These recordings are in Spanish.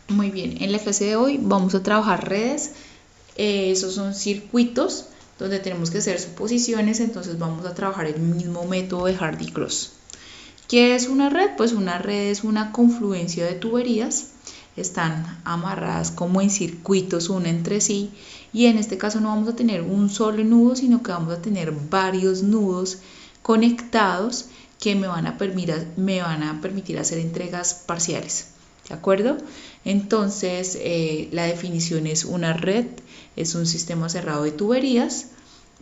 Muy bien, en la clase de hoy vamos a trabajar redes. Esos son circuitos donde tenemos que hacer suposiciones, entonces vamos a trabajar el mismo método de Hardy-Cross. ¿Qué es una red? Pues una red es una confluencia de tuberías, están amarradas como en circuitos una entre sí, y en este caso no vamos a tener un solo nudo, sino que vamos a tener varios nudos conectados que me van a permitir hacer entregas parciales. ¿De acuerdo? Entonces, la definición es una red, es un sistema cerrado de tuberías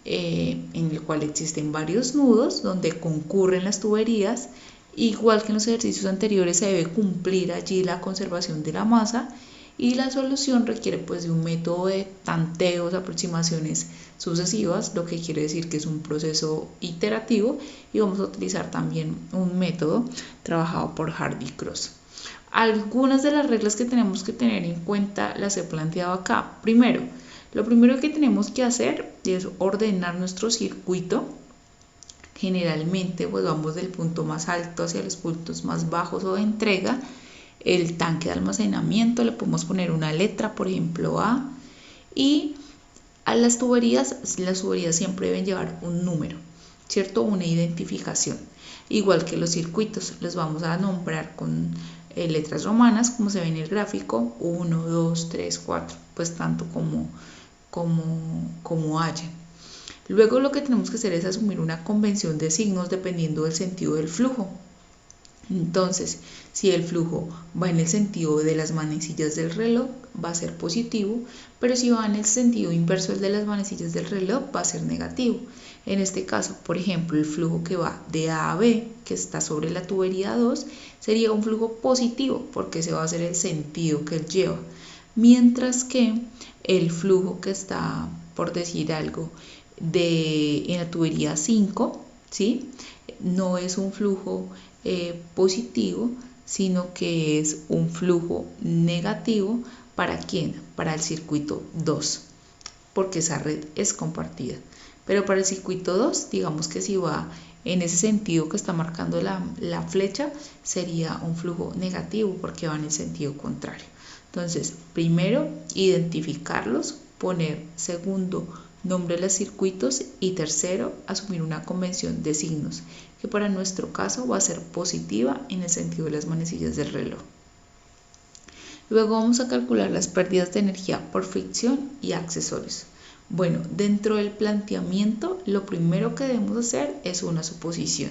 en el cual existen varios nudos donde concurren las tuberías. Igual que en los ejercicios anteriores, se debe cumplir allí la conservación de la masa, y la solución requiere pues de un método de tanteos, aproximaciones sucesivas, lo que quiere decir que es un proceso iterativo, y vamos a utilizar también un método trabajado por Hardy-Cross. Algunas de las reglas que tenemos que tener en cuenta las he planteado acá. Lo primero que tenemos que hacer es ordenar nuestro circuito. Generalmente pues vamos del punto más alto hacia los puntos más bajos o de entrega. El tanque de almacenamiento le podemos poner una letra, por ejemplo A, y a las tuberías siempre deben llevar un número, ¿cierto? Una identificación. Igual que los circuitos, los vamos a nombrar con letras romanas, como se ve en el gráfico, 1, 2, 3, 4, pues tanto como haya. Luego lo que tenemos que hacer es asumir una convención de signos dependiendo del sentido del flujo. Entonces, si el flujo va en el sentido de las manecillas del reloj, va a ser positivo, pero si va en el sentido inverso al de las manecillas del reloj, va a ser negativo. En este caso, por ejemplo, el flujo que va de A a B, que está sobre la tubería 2, sería un flujo positivo, porque ese va a ser el sentido que él lleva. Mientras que el flujo que está, por decir algo, en la tubería 5, ¿sí? No es un flujo positivo, sino que es un flujo negativo. ¿Para quién? Para el circuito 2, porque esa red es compartida. Pero para el circuito 2, digamos que si va en ese sentido que está marcando la flecha, sería un flujo negativo porque va en el sentido contrario. Entonces, primero, identificarlos, poner segundo, nombre de los circuitos, y tercero, asumir una convención de signos, que para nuestro caso va a ser positiva en el sentido de las manecillas del reloj. Luego vamos a calcular las pérdidas de energía por fricción y accesorios. Bueno, dentro del planteamiento, lo primero que debemos hacer es una suposición.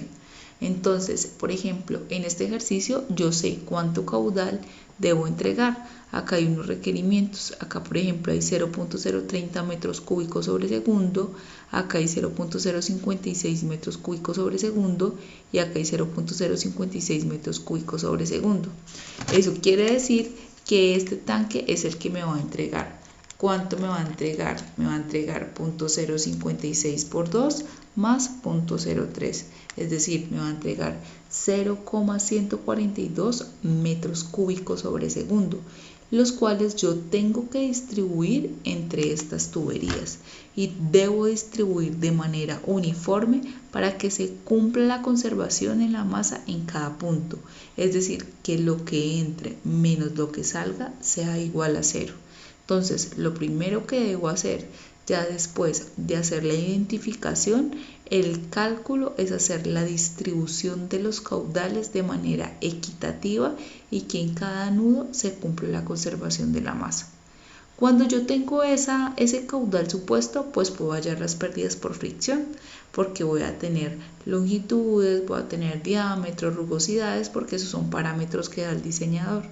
Entonces, por ejemplo, en este ejercicio yo sé cuánto caudal debo entregar. Acá hay unos requerimientos. Acá, por ejemplo, hay 0.030 metros cúbicos sobre segundo. Acá hay 0.056 metros cúbicos sobre segundo. Y acá hay 0.056 metros cúbicos sobre segundo. Eso quiere decir que este tanque es el que me va a entregar. ¿Cuánto me va a entregar? Me va a entregar 0.056 por 2 más 0.03, es decir, me va a entregar 0,142 metros cúbicos sobre segundo, los cuales yo tengo que distribuir entre estas tuberías, y debo distribuir de manera uniforme para que se cumpla la conservación en la masa en cada punto, es decir, que lo que entre menos lo que salga sea igual a 0. Entonces, lo primero que debo hacer, ya después de hacer la identificación, el cálculo, es hacer la distribución de los caudales de manera equitativa y que en cada nudo se cumpla la conservación de la masa. Cuando yo tengo ese caudal supuesto, pues puedo hallar las pérdidas por fricción, porque voy a tener longitudes, voy a tener diámetros, rugosidades, porque esos son parámetros que da el diseñador.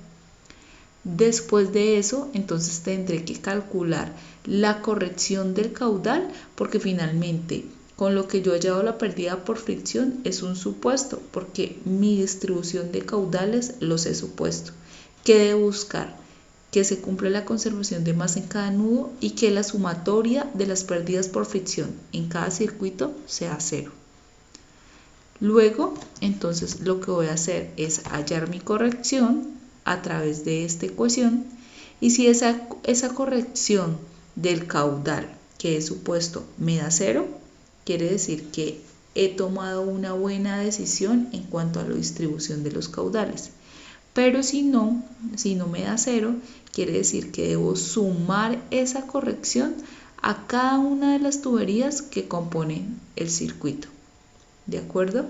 Después de eso, entonces tendré que calcular la corrección del caudal, porque finalmente con lo que yo he hallado la pérdida por fricción es un supuesto, porque mi distribución de caudales los he supuesto. ¿Qué debo buscar? Que se cumpla la conservación de masa en cada nudo y que la sumatoria de las pérdidas por fricción en cada circuito sea 0. Luego, entonces lo que voy a hacer es hallar mi corrección a través de esta ecuación, y si esa corrección del caudal que he supuesto me da 0, quiere decir que he tomado una buena decisión en cuanto a la distribución de los caudales. Pero si no me da 0, quiere decir que debo sumar esa corrección a cada una de las tuberías que componen el circuito. ¿De acuerdo?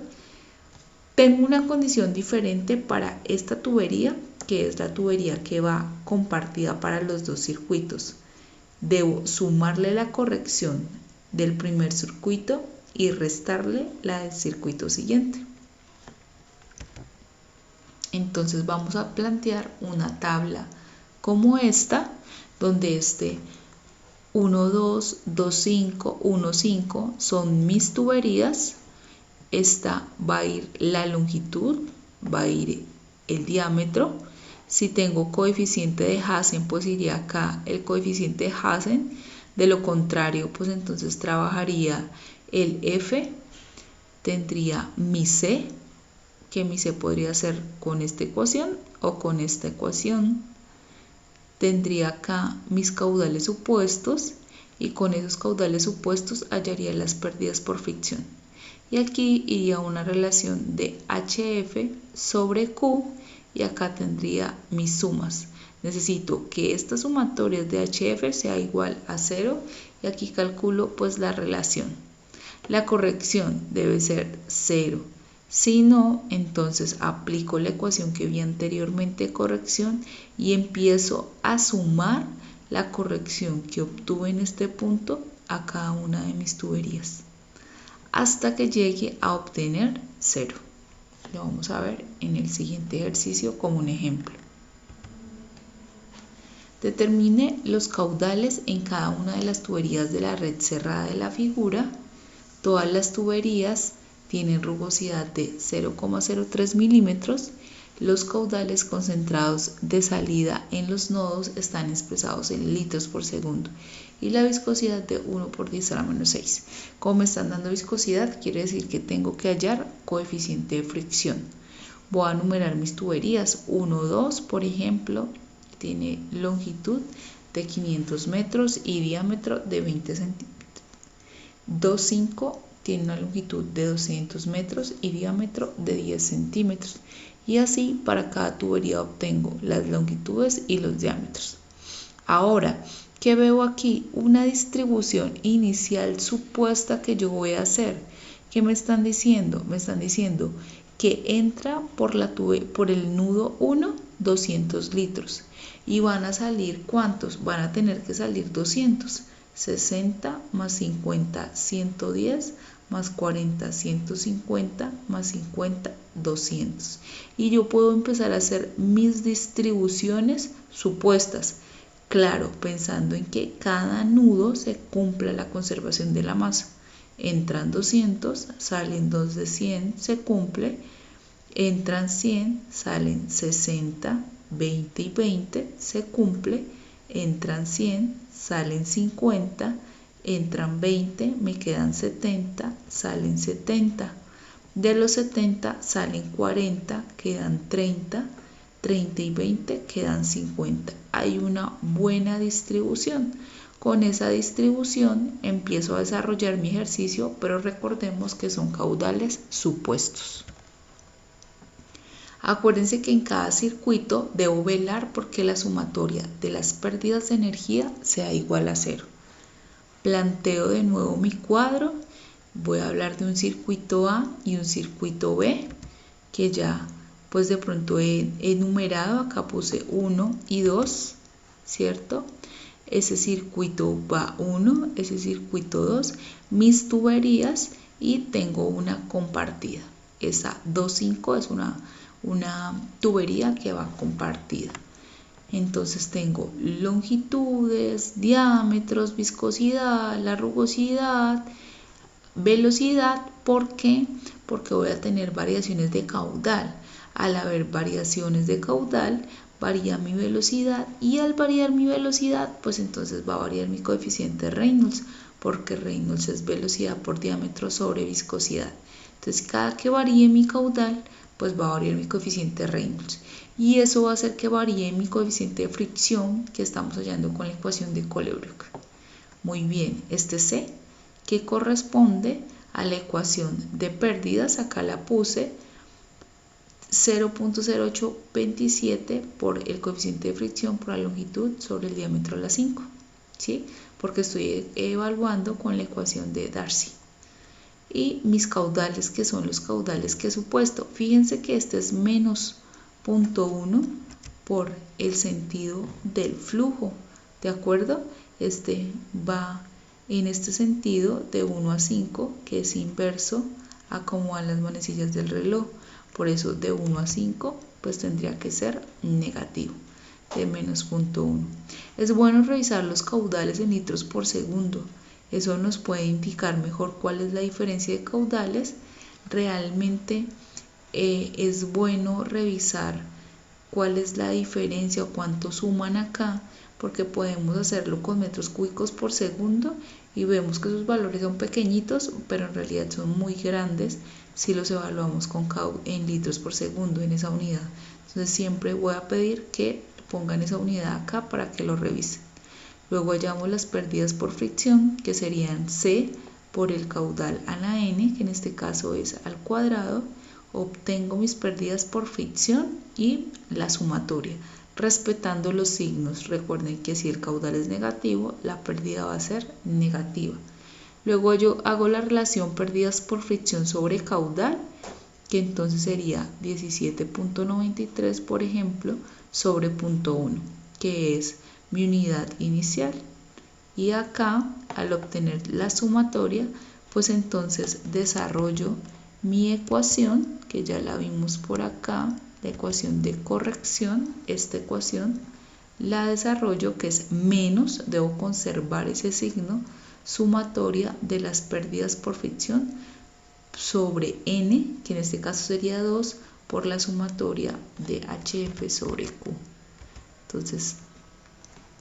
Tengo una condición diferente para esta tubería, que es la tubería que va compartida para los dos circuitos. Debo sumarle la corrección del primer circuito y restarle la del circuito siguiente. Entonces vamos a plantear una tabla como esta, donde 1, 2, 2, 5, 1, 5 son mis tuberías. Esta va a ir la longitud, va a ir el diámetro. Si tengo coeficiente de Hazen, pues iría acá el coeficiente de Hazen. De lo contrario, pues entonces trabajaría el F, tendría mi C, que mi C podría ser con esta ecuación o con esta ecuación. Tendría acá mis caudales supuestos y con esos caudales supuestos hallaría las pérdidas por fricción. Y aquí iría una relación de HF sobre Q y acá tendría mis sumas. Necesito que esta sumatoria de HF sea igual a 0 y aquí calculo pues la relación. La corrección debe ser 0. Si no, entonces aplico la ecuación que vi anteriormente de corrección y empiezo a sumar la corrección que obtuve en este punto a cada una de mis tuberías hasta que llegue a obtener 0. Lo vamos a ver en el siguiente ejercicio como un ejemplo. Determine los caudales en cada una de las tuberías de la red cerrada de la figura. Todas las tuberías tienen rugosidad de 0,03 milímetros. Los caudales concentrados de salida en los nodos están expresados en litros por segundo y la viscosidad de 1 por 10 a la menos 6. Como me están dando viscosidad, quiere decir que tengo que hallar coeficiente de fricción. Voy a numerar mis tuberías. 1, 2, por ejemplo, tiene longitud de 500 metros y diámetro de 20 centímetros. 2, 5 tiene una longitud de 200 metros y diámetro de 10 centímetros. Y así para cada tubería obtengo las longitudes y los diámetros. Ahora, ¿qué veo aquí? Una distribución inicial supuesta que yo voy a hacer. ¿Qué me están diciendo? Me están diciendo que entra por el nudo 1 200 litros. ¿Y van a salir cuántos? Van a tener que salir 200. 60 más 50, 110 más 40, 150 más 50, 200. Y yo puedo empezar a hacer mis distribuciones supuestas. Claro, pensando en que cada nudo se cumpla la conservación de la masa. Entran 200, salen 2 de 100, se cumple. Entran 100, salen 60, 20 y 20, se cumple. Entran 100, salen 50, entran 20, me quedan 70, salen 70. De los 70 salen 40, quedan 30, 30 y 20 quedan 50. Hay una buena distribución. Con esa distribución empiezo a desarrollar mi ejercicio, pero recordemos que son caudales supuestos. Acuérdense que en cada circuito debo velar porque la sumatoria de las pérdidas de energía sea igual a 0. Planteo de nuevo mi cuadro. Voy a hablar de un circuito A y un circuito B, que ya pues de pronto he enumerado. Acá puse 1 y 2, ¿cierto? Ese circuito va 1, ese circuito 2, mis tuberías y tengo una compartida. Esa 2,5 es una tubería que va compartida. Entonces tengo longitudes, diámetros, viscosidad, la rugosidad, velocidad. ¿Por qué? Porque voy a tener variaciones de caudal. Al haber variaciones de caudal, varía mi velocidad y al variar mi velocidad, pues entonces va a variar mi coeficiente de Reynolds, porque Reynolds es velocidad por diámetro sobre viscosidad. Entonces cada que varíe mi caudal, pues va a variar mi coeficiente de Reynolds. Y eso va a hacer que varíe mi coeficiente de fricción que estamos hallando con la ecuación de Colebrook. Muy bien, este C, que corresponde a la ecuación de pérdidas, acá la puse, 0.0827 por el coeficiente de fricción por la longitud sobre el diámetro de la 5, ¿sí? Porque estoy evaluando con la ecuación de Darcy. Y mis caudales, que son los caudales que he supuesto. Fíjense que este es menos 0.1 por el sentido del flujo, ¿de acuerdo? Este va en este sentido de 1 a 5, que es inverso a cómo van las manecillas del reloj. Por eso de 1 a 5 pues tendría que ser negativo, de menos 0.1. Es bueno revisar los caudales en litros por segundo. Eso nos puede indicar mejor cuál es la diferencia de caudales. Realmente es bueno revisar cuál es la diferencia o cuánto suman acá, porque podemos hacerlo con metros cúbicos por segundo y vemos que sus valores son pequeñitos, pero en realidad son muy grandes si los evaluamos en litros por segundo, en esa unidad. Entonces siempre voy a pedir que pongan esa unidad acá para que lo revisen. Luego hallamos las pérdidas por fricción, que serían C por el caudal a la n, que en este caso es al cuadrado. Obtengo mis pérdidas por fricción y la sumatoria, respetando los signos. Recuerden que si el caudal es negativo, la pérdida va a ser negativa. Luego yo hago la relación pérdidas por fricción sobre caudal, que entonces sería 17.93, por ejemplo, sobre 0.1, que es mi unidad inicial. Y acá, al obtener la sumatoria, pues entonces desarrollo mi ecuación, que ya la vimos por acá, la ecuación de corrección. Esta ecuación la desarrollo, que es menos, debo conservar ese signo, sumatoria de las pérdidas por fricción sobre n, que en este caso sería 2, por la sumatoria de hf sobre q. Entonces,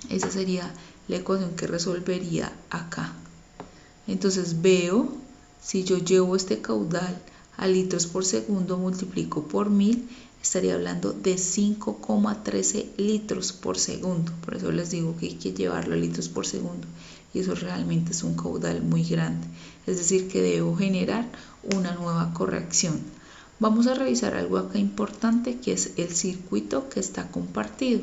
esa sería la ecuación que resolvería acá. Entonces veo, si yo llevo este caudal a litros por segundo, multiplico por 1000, estaría hablando de 5,13 litros por segundo. Por eso les digo que hay que llevarlo a litros por segundo. Y eso realmente es un caudal muy grande. Es decir, que debo generar una nueva corrección. Vamos a revisar algo acá importante, que es el circuito que está compartido,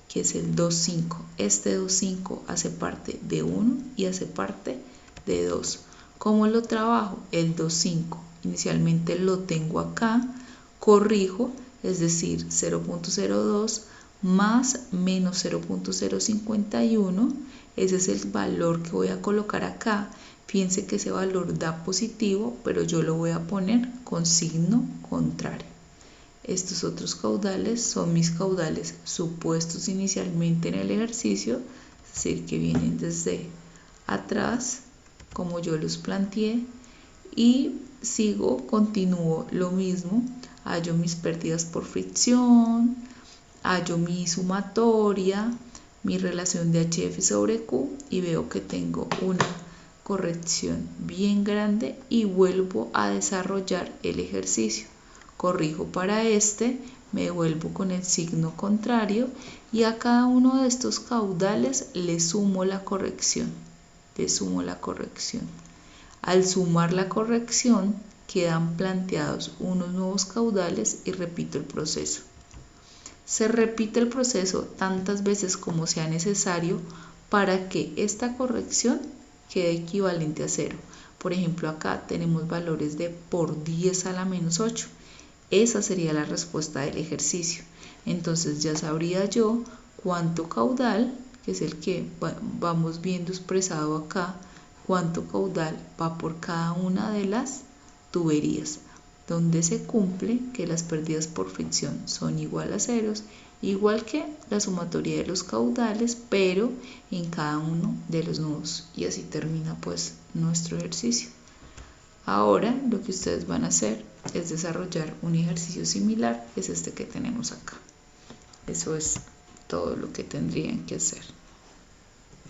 que es el 2,5. Este 2,5 hace parte de 1 y hace parte de 2. ¿Cómo lo trabajo? El 2,5 inicialmente lo tengo acá, corrijo, es decir, 0.02 más menos 0.051, ese es el valor que voy a colocar acá. Fíjense que ese valor da positivo, pero yo lo voy a poner con signo contrario. Estos otros caudales son mis caudales supuestos inicialmente en el ejercicio, es decir, que vienen desde atrás, como yo los planteé, y continúo lo mismo, hallo mis pérdidas por fricción, hallo mi sumatoria, mi relación de HF sobre Q y veo que tengo una corrección bien grande y vuelvo a desarrollar el ejercicio. Corrijo para este, me devuelvo con el signo contrario y a cada uno de estos caudales le sumo la corrección. Al sumar la corrección quedan planteados unos nuevos caudales y repito el proceso. Se repite el proceso tantas veces como sea necesario para que esta corrección quede equivalente a 0. Por ejemplo, acá tenemos valores de por 10 a la menos 8. Esa sería la respuesta del ejercicio. Entonces ya sabría yo cuánto caudal, que es el que vamos viendo expresado acá, cuánto caudal va por cada una de las tuberías, donde se cumple que las pérdidas por fricción son igual a ceros, igual que la sumatoria de los caudales, pero en cada uno de los nudos. Y así termina pues nuestro ejercicio. Ahora lo que ustedes van a hacer es desarrollar un ejercicio similar, que es este que tenemos acá. Eso es todo lo que tendrían que hacer.